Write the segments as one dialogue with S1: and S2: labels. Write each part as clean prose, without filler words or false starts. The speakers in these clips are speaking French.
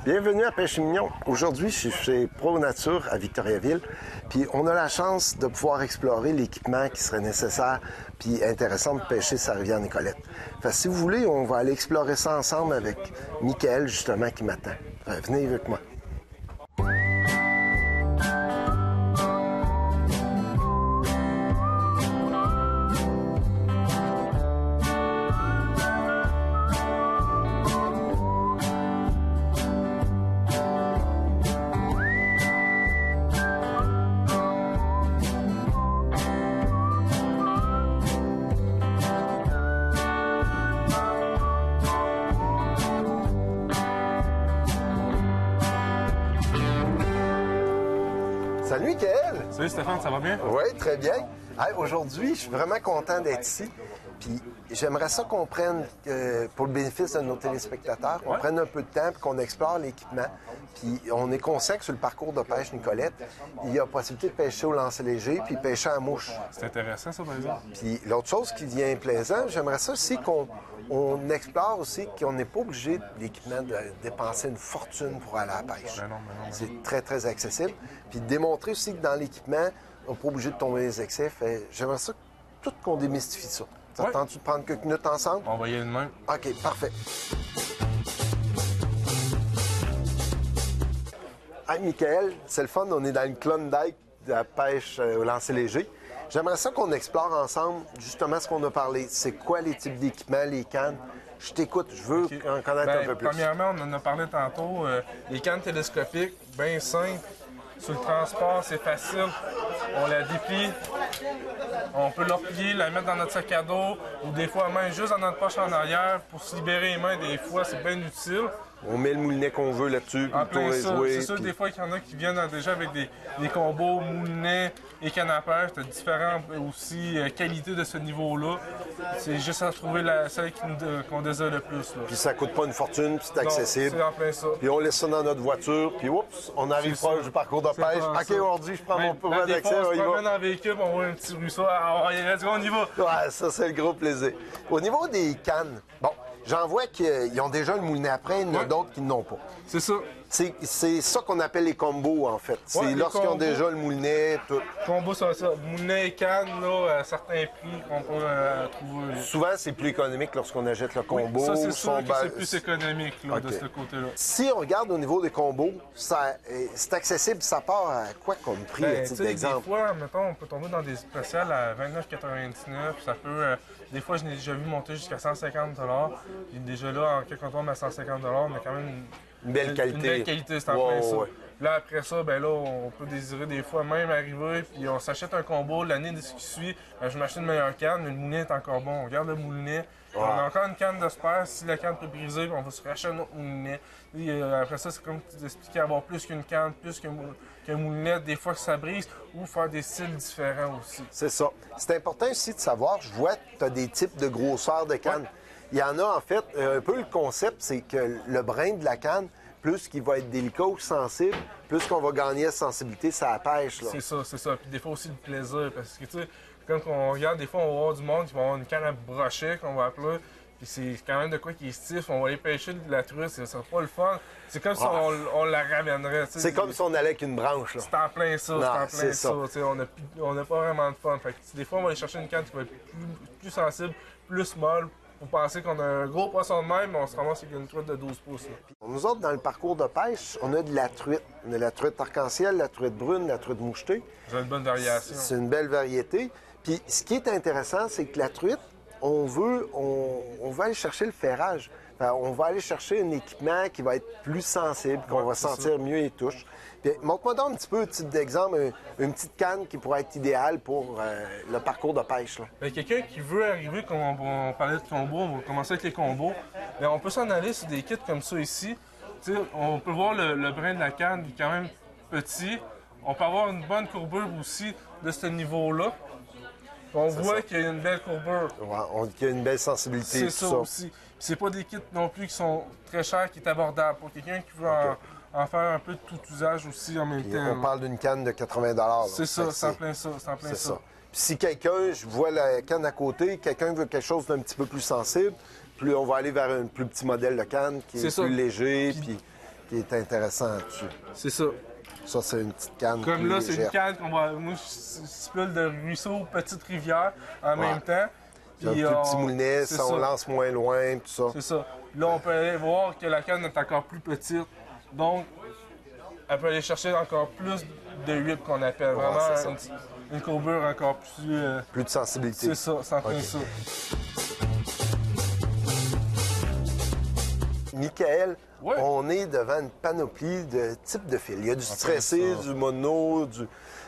S1: Bienvenue à Pêche et Mignon. Aujourd'hui, je suis chez Pro Nature à Victoriaville. Puis on a la chance de pouvoir explorer l'équipement qui serait nécessaire puis intéressant de pêcher sa rivière Nicolette. Fait que si vous voulez, on va aller explorer ça ensemble avec Michael, justement, qui m'attend. Venez avec moi. Salut, Michael!
S2: Salut Stéphane, ça va bien?
S1: Oui, très bien. Hey, aujourd'hui, je suis vraiment content d'être ici. Puis j'aimerais ça qu'on prenne, pour le bénéfice de nos téléspectateurs, qu'on prenne un peu de temps et qu'on explore l'équipement. Puis on est conscient que sur le parcours de pêche Nicolette, il y a possibilité de pêcher au lancer léger puis pêcher à mouche.
S2: C'est intéressant ça, par exemple.
S1: Puis l'autre chose qui devient plaisant, j'aimerais ça aussi qu'on explore aussi qu'on n'est pas obligé de l'équipement de dépenser une fortune pour aller à la pêche.
S2: Ben non.
S1: C'est très, très accessible. Puis démontrer aussi que dans l'équipement, on n'est pas obligé de tomber les excès. J'aimerais ça tout qu'on démystifie ça. Ça te tente-tu de prendre quelques minutes ensemble?
S2: On va y aller de même.
S1: OK, parfait. Hey, Michael, c'est le fun. On est dans le Klondike de la pêche au lancer léger. J'aimerais ça qu'on explore ensemble justement ce qu'on a parlé. C'est quoi les types d'équipements, les cannes? Je t'écoute, je veux en connaître un peu plus.
S2: Premièrement, on en a parlé tantôt. Les cannes télescopiques, bien simples. Sur le transport, c'est facile. On la déplie. On peut l'replier, la mettre dans notre sac à dos ou des fois même juste dans notre poche en arrière pour se libérer les mains. Des fois, c'est bien utile.
S1: On met le moulinet qu'on veut là-dessus, puis
S2: En plein ça.
S1: jouer.
S2: C'est sûr, des fois, qu'il y en a qui viennent déjà avec des combos moulinet et canne à pêche. Tu as différentes aussi qualités de ce niveau-là. C'est juste à trouver celle qu'on désire le plus. Là.
S1: Puis ça coûte pas une fortune, puis c'est accessible.
S2: C'est en plein ça.
S1: Puis on laisse ça dans notre voiture, puis oups, on arrive proche du parcours de pêche. OK, aujourd'hui, je prends mon pouvoir d'accès,
S2: on
S1: on y
S2: se
S1: va.
S2: promène en véhicule, on voit un petit ruisseau. On y va.
S1: Ouais, ça, c'est le gros plaisir. Au niveau des cannes, bon, j'en vois qu'ils ont déjà le moulinet après, il y en a d'autres qui n'ont pas.
S2: C'est ça.
S1: C'est ça qu'on appelle les combos, en fait. C'est
S2: Ouais,
S1: lorsqu'ils ont
S2: combos.
S1: déjà le moulinet, tout.
S2: Combo, ça. Moulinet et canne, là, à certains prix qu'on peut trouver.
S1: Souvent, c'est plus économique lorsqu'on achète le combo.
S2: Ça, c'est sûr
S1: son
S2: que c'est plus économique là,
S1: OK.
S2: de ce côté-là.
S1: Si on regarde au niveau des combos, c'est accessible, ça part à quoi comme prix, à
S2: Ben,
S1: titre
S2: tu sais,
S1: d'exemple?
S2: des fois, mettons, on peut tomber dans des spéciales à 29,99. Ça peut. Des fois, je n'ai déjà vu monter jusqu'à 150 $. Puis déjà là, quand on tombe à 150 $, on a quand même
S1: Une belle qualité.
S2: Une belle qualité, c'est en
S1: Ouais,
S2: plein ça.
S1: ouais.
S2: Là, après ça, ben là, on peut désirer des fois même arriver, puis on s'achète un combo. L'année qui suit, ben, je m'achète une meilleure canne, mais le moulinet est encore bon. On garde le moulinet. On a encore une canne de spare. Si la canne peut briser, on va se racheter un autre moulinet. Puis, après ça, c'est comme tu expliquais, avoir plus qu'une canne, plus qu'un moulinet, des fois que ça brise, ou faire des styles différents aussi.
S1: C'est ça. C'est important aussi de savoir, je vois que tu as des types de grosseur de canne. Il y en a, en fait, un peu le concept, c'est que le brin de la canne, plus qu'il va être délicat ou sensible, plus qu'on va gagner la sensibilité, ça pêche. Là.
S2: C'est ça, c'est ça. Puis des fois aussi le plaisir, parce que tu sais, comme on regarde, des fois on va voir du monde qui va avoir une canne à brochet, qu'on va appeler, puis c'est quand même de quoi qui est stiff, on va aller pêcher de la truite, ça sera pas le fun. C'est comme si on la ramènerait.
S1: C'est comme si on allait avec une branche. Là.
S2: C'est en plein ça,
S1: Non,
S2: c'est en plein
S1: c'est
S2: ça. Tu sais, on n'a pas vraiment de fun. Fait que, des fois, on va aller chercher une canne qui va être plus sensible, plus molle, pour penser qu'on a un gros poisson de même, mais on se ramasse avec une truite de 12 pouces. Là.
S1: Nous autres, dans le parcours de pêche, on a de la truite. On a la truite arc-en-ciel, la truite brune, la truite mouchetée.
S2: Vous avez une bonne variation.
S1: C'est une belle variété. Puis ce qui est intéressant, c'est que la truite, on veut aller chercher le ferrage. Enfin, on va aller chercher un équipement qui va être plus sensible, qu'on va sentir mieux les touches. Puis, montre-moi donc un petit peu, titre d'exemple, une petite canne qui pourrait être idéale pour le parcours de pêche. Là.
S2: Bien, quelqu'un qui veut arriver, comme on parlait de combos, on va commencer avec les combos, bien, on peut s'en aller sur des kits comme ça ici. Tu sais, on peut voir le brin de la canne qui est quand même petit. On peut avoir une bonne courbure aussi de ce niveau-là. On voit qu'il y a une belle courbure.
S1: Ouais, qu'il y a une belle sensibilité.
S2: C'est ça aussi. Puis c'est pas des kits non plus qui sont très chers, qui est abordable. Pour quelqu'un qui veut en faire un peu de tout usage aussi en même temps.
S1: On parle d'une canne de 80 $.
S2: C'est ça, c'est en plein ça. C'est en plein ça.
S1: Puis si quelqu'un, je vois la canne à côté, quelqu'un veut quelque chose d'un petit peu plus sensible, puis on va aller vers un plus petit modèle de canne qui est plus léger. Puis qui est intéressant là-dessus.
S2: C'est ça.
S1: Ça, c'est une petite canne.
S2: Comme
S1: plus
S2: là, c'est une
S1: légère.
S2: canne qu'on va. Moi, je stipule de ruisseau, petite rivière en même temps.
S1: Puis un plus petit moulinet,
S2: c'est
S1: ça, on
S2: ça.
S1: lance moins loin, tout ça.
S2: C'est ça. Là, on peut aller voir que la canne est encore plus petite. Donc, elle peut aller chercher encore plus de huîtres qu'on appelle.
S1: Ouais,
S2: Vraiment
S1: c'est ça.
S2: une courbure encore plus.
S1: Plus de sensibilité.
S2: C'est ça, c'est en plein
S1: Ok.
S2: ça.
S1: Michael,
S2: Ouais.
S1: on est devant une panoplie de types de fils. Il y a du stressé,
S2: ça.
S1: du mono,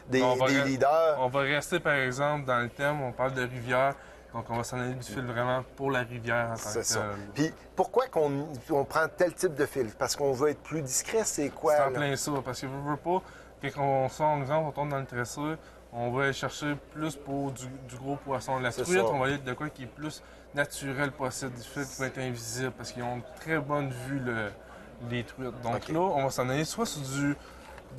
S1: des
S2: On va re-
S1: leaders.
S2: On va rester, par exemple, dans le thème, on parle de rivière. Donc, on va s'en aller du fil vraiment pour la rivière en tant
S1: C'est
S2: que
S1: ça.
S2: telle.
S1: Puis pourquoi on prend tel type de fil? Parce qu'on veut être plus discret, c'est quoi?
S2: C'est en
S1: là?
S2: plein ça, parce que veut pas, quand on sort, en exemple, on tourne dans le tresseur, on va aller chercher plus pour du gros poisson. La
S1: C'est
S2: truite,
S1: ça.
S2: on va aller de quoi qui est plus naturel possible, du fil qui va être invisible, parce qu'ils ont une très bonne vue, les truites. Donc
S1: Ok.
S2: là, on va s'en aller soit sur du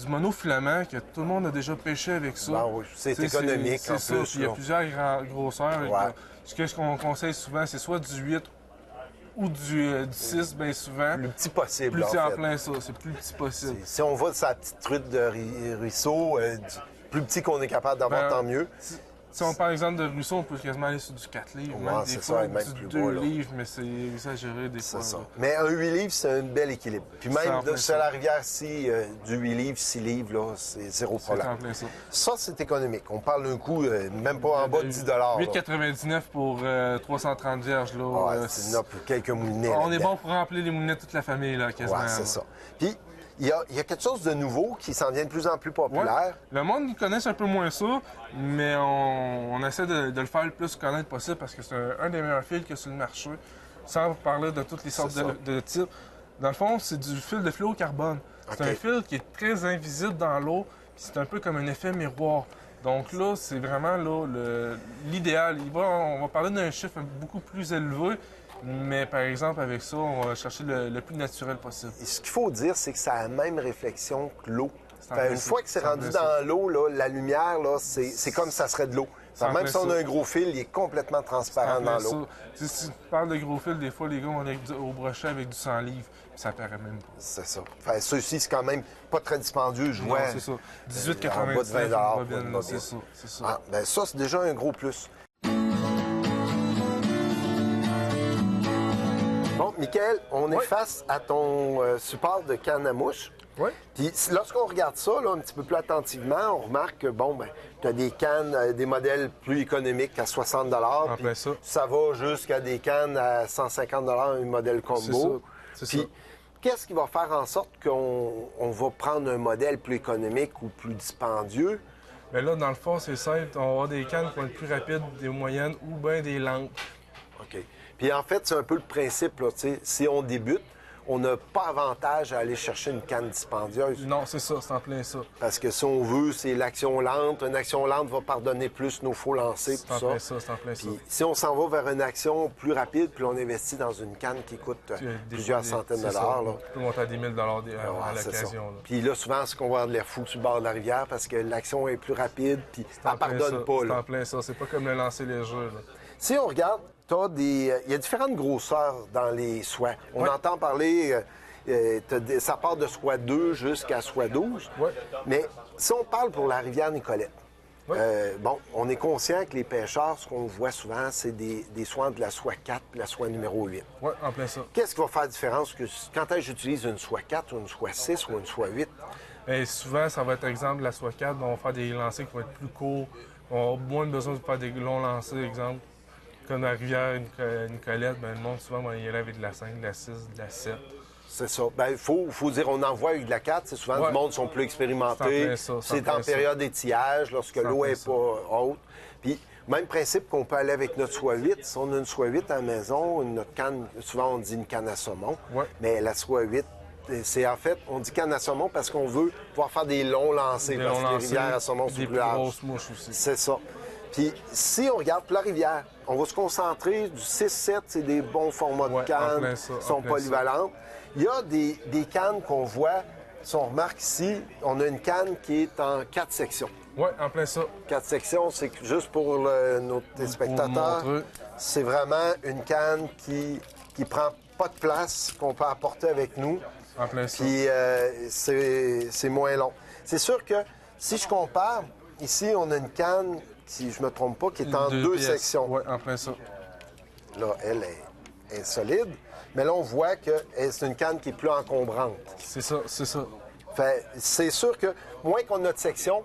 S2: monofilament, que tout le monde a déjà pêché avec ça.
S1: Ben oui, c'est
S2: Tu sais,
S1: économique en
S2: c'est ça.
S1: plus.
S2: Puis il y a
S1: là.
S2: plusieurs grosseurs.
S1: Ouais.
S2: Ce qu'on conseille souvent, c'est soit du 8 ou du 6, bien souvent.
S1: Le petit possible,
S2: Plus c'est
S1: en
S2: en
S1: fait.
S2: plein ça, c'est plus petit possible.
S1: Si on va de sa petite truite de ruisseau, plus petit qu'on est capable d'avoir,
S2: Ben,
S1: tant mieux.
S2: Si on parle exemple de ruisseau, on peut quasiment aller sur du 4 livres,
S1: Ouais,
S2: même
S1: c'est
S2: des
S1: ça,
S2: fois
S1: même
S2: du
S1: plus
S2: 2
S1: bas, là.
S2: livres, mais c'est exagéré des
S1: C'est
S2: fois.
S1: ça.
S2: là.
S1: Mais un 8 livres, c'est un bel équilibre. Puis
S2: C'est en
S1: même
S2: plein
S1: sur
S2: ça.
S1: la rivière-ci, du 8 livres, 6 livres, là, c'est zéro
S2: C'est
S1: problème.
S2: en plein ça.
S1: Ça, c'est économique. On parle d'un coût même pas en bas de 10 là.
S2: 8,99 pour 330 vierges. Là,
S1: Ouais, c'est là pour quelques moulinets.
S2: on est
S1: là-dedans.
S2: bon pour remplir les moulinets de toute la famille, là, quasiment.
S1: Ouais, c'est
S2: là.
S1: ça. Puis, il y a quelque chose de nouveau qui s'en vient de plus en plus populaire.
S2: Le monde ils connaissent un peu moins ça, mais on essaie de le faire le plus connaître possible parce que c'est un des meilleurs fils qu'il y a sur le marché, sans parler de toutes les sortes
S1: C'est ça.
S2: de types. Dans le fond, c'est du fil de fluorocarbone. C'est
S1: OK.
S2: un fil qui est très invisible dans l'eau, puis c'est un peu comme un effet miroir. Donc là, c'est vraiment là, l'idéal. On va parler d'un chiffre beaucoup plus élevé, mais par exemple, avec ça, on va chercher le plus naturel possible.
S1: Et ce qu'il faut dire, c'est que ça a la même réflexion que l'eau.
S2: C'est en
S1: Fait,
S2: plein
S1: une
S2: ça.
S1: fois que c'est
S2: C'est en
S1: rendu
S2: plein ça.
S1: dans l'eau, là, la lumière, là, c'est comme ça serait de l'eau.
S2: C'est en
S1: Même
S2: plein
S1: si on
S2: ça.
S1: a un gros fil, il est complètement transparent dans l'eau.
S2: Si tu parles de gros fil, des fois, les gars, on est au brochet avec du 100 livres, puis ça paraît même pas.
S1: C'est ça. Fait, ceux-ci, c'est quand même pas très dispendieux. Je vois.
S2: Non, c'est ça.
S1: en bas de
S2: 18,99
S1: 20
S2: une
S1: pour
S2: bobine,
S1: une
S2: là,
S1: bobine.
S2: c'est ça, c'est ça.
S1: Ah, ben ça, c'est déjà un gros plus. Bon, Michael, on est
S2: Oui.
S1: face à ton support de canne à mouche.
S2: Oui.
S1: Puis lorsqu'on regarde ça là, un petit peu plus attentivement, on remarque que bon, ben, tu as des cannes, des modèles plus économiques à 60 puis
S2: plein ça.
S1: ça va jusqu'à des cannes à 150 un modèle combo.
S2: C'est
S1: Puis
S2: ça.
S1: qu'est-ce qui va faire en sorte qu'on va prendre un modèle plus économique ou plus dispendieux?
S2: Mais là, dans le fond, c'est simple. On va avoir des cannes qui vont être plus rapides, des moyennes ou bien des lentes.
S1: OK. Puis en fait, c'est un peu le principe, là, tu sais, si on débute, on n'a pas avantage à aller chercher une canne dispendieuse.
S2: Non, c'est ça, c'est en plein ça.
S1: Parce que si on veut, c'est l'action lente. Une action lente va pardonner plus nos faux lancers,
S2: C'est
S1: tout
S2: en
S1: ça.
S2: plein ça, c'est en plein ça.
S1: Puis si on s'en va vers une action plus rapide, puis on investit dans une canne qui coûte plusieurs centaines de dollars, là.
S2: Tu peux monter à des 1000 à
S1: Ouais, c'est ça.
S2: l'occasion. là.
S1: Puis là, souvent, c'est qu'on va avoir de l'air fou sur le bord de la rivière parce que l'action est plus rapide, puis
S2: C'est en
S1: elle
S2: plein
S1: pardonne
S2: ça,
S1: pas.
S2: C'est
S1: Là.
S2: en plein ça. C'est pas comme le lancer léger. Là.
S1: Si on regarde, il y a différentes grosseurs dans les soies. On
S2: Ouais.
S1: entend parler, ça part de soie 2 jusqu'à soie 12.
S2: Ouais.
S1: Mais si on parle pour la rivière Nicolette,
S2: Ouais.
S1: bon, on est conscient que les pêcheurs, ce qu'on voit souvent, c'est des soies de la soie 4 et la soie numéro 8.
S2: Ouais, en plein ça.
S1: Qu'est-ce qui va faire la différence quand est-ce que j'utilise une soie 4 ou une soie 6 ou une soie 8?
S2: Et souvent, ça va être exemple la soie 4, on va faire des lancers qui vont être plus courts. On va avoir moins besoin de faire des longs lancers, exemple. Comme la rivière Nicolette, ben, le monde souvent va y aller avec de la 5, de la 6, de la 7.
S1: C'est ça. Ben, il faut dire, on envoie avec de la 4. C'est souvent
S2: Ouais.
S1: du monde qui sont plus
S2: C'est en
S1: expérimentés.
S2: plein ça, c'est en
S1: C'est
S2: plein
S1: en
S2: ça.
S1: période d'étiage, lorsque
S2: C'est en
S1: l'eau
S2: plein
S1: n'est
S2: ça.
S1: pas haute. Puis, même principe qu'on peut aller avec notre soie 8. Si on a une soie 8 à la maison, notre canne, souvent on dit une canne à saumon.
S2: Ouais.
S1: Mais la soie 8, c'est en fait, on dit canne à saumon parce qu'on veut pouvoir faire des longs lancers.
S2: Des
S1: parce
S2: longs
S1: que les
S2: lancers,
S1: rivières à saumon sont
S2: des
S1: plus
S2: plus
S1: larges.
S2: grosses mouches aussi.
S1: C'est ça. Puis, si on regarde pour la rivière, on va se concentrer du 6-7, c'est des bons formats
S2: Ouais,
S1: de cannes,
S2: en plein ça, en
S1: sont
S2: plein
S1: polyvalentes. Il y a des cannes qu'on voit, si on remarque ici, on a une canne qui est en 4 sections.
S2: Ouais, en plein ça.
S1: 4 sections, c'est que juste pour nos téléspectateurs,
S2: montrer.
S1: c'est vraiment une canne qui prend pas de place, qu'on peut apporter avec nous.
S2: En plein ça.
S1: Puis c'est moins long. C'est sûr que si je compare, ici, on a une canne, si je ne me trompe pas, qui est en deux
S2: pièces.
S1: sections.
S2: Oui, en plein ça.
S1: Là, elle est solide, mais là, on voit que c'est une canne qui est plus encombrante.
S2: C'est ça, c'est ça.
S1: Fait, c'est sûr que moins qu'on a de sections,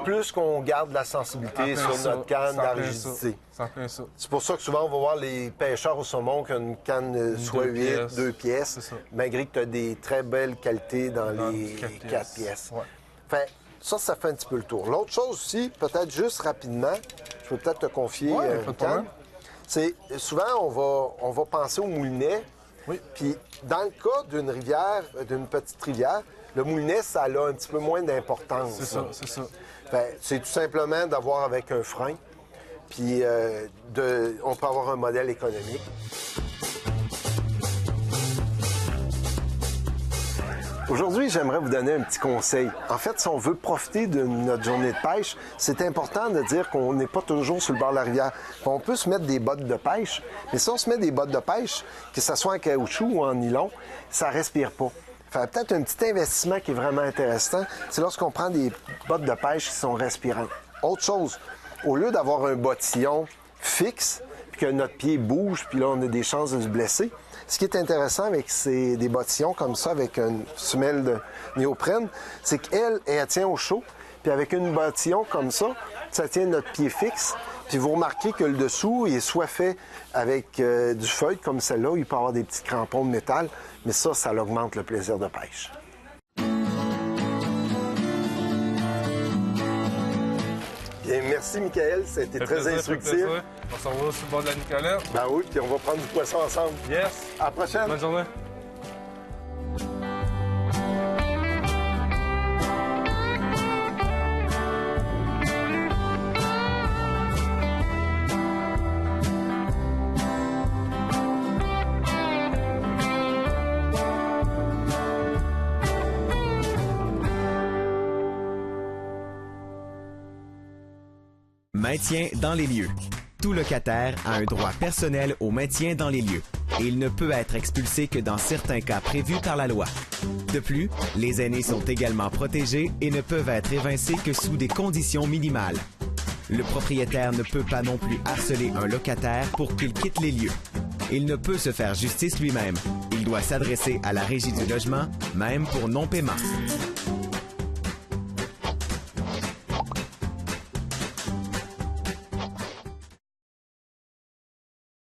S1: plus qu'on garde la sensibilité sur notre canne, la rigidité.
S2: C'est en plein ça.
S1: C'est pour ça que souvent, on va voir les pêcheurs au saumon qui ont une canne soit 8, 2 pièces, malgré que tu as des très belles qualités dans les 4 pièces.
S2: Ouais.
S1: Fait, ça fait un petit peu le tour. L'autre chose aussi, peut-être juste rapidement, je peux peut-être te confier une canne. C'est souvent, on va penser au moulinet.
S2: Oui.
S1: Puis, dans le cas d'une rivière, d'une petite rivière, le moulinet, ça a un petit peu moins d'importance.
S2: C'est ça, c'est ça.
S1: Fait, c'est tout simplement d'avoir avec un frein, puis on peut avoir un modèle économique. Aujourd'hui, j'aimerais vous donner un petit conseil. En fait, si on veut profiter de notre journée de pêche, c'est important de dire qu'on n'est pas toujours sur le bord de la rivière. On peut se mettre des bottes de pêche, mais si on se met des bottes de pêche, que ce soit en caoutchouc ou en nylon, ça respire pas. Fait peut-être un petit investissement qui est vraiment intéressant, c'est lorsqu'on prend des bottes de pêche qui sont respirantes. Autre chose, au lieu d'avoir un bottillon fixe, puis que notre pied bouge, puis là, on a des chances de se blesser, ce qui est intéressant avec des bottillons comme ça, avec une semelle de néoprène, c'est qu'elle, elle tient au chaud, puis avec une bottillon comme ça tient notre pied fixe. Puis vous remarquez que le dessous, il est soit fait avec du feuille comme celle-là, il peut avoir des petits crampons de métal, mais ça augmente le plaisir de pêche. Bien, merci Michael, ça a été très instructif.
S2: On s'en va sur le bord de la Nicolette.
S1: Ben oui, puis on va prendre du poisson ensemble.
S2: Yes!
S1: À la prochaine!
S2: Bonne journée!
S3: Maintien dans les lieux. Tout locataire a un droit personnel au maintien dans les lieux et il ne peut être expulsé que dans certains cas prévus par la loi. De plus, les aînés sont également protégés et ne peuvent être évincés que sous des conditions minimales. Le propriétaire ne peut pas non plus harceler un locataire pour qu'il quitte les lieux. Il ne peut se faire justice lui-même. Il doit s'adresser à la Régie du logement, même pour non-paiement.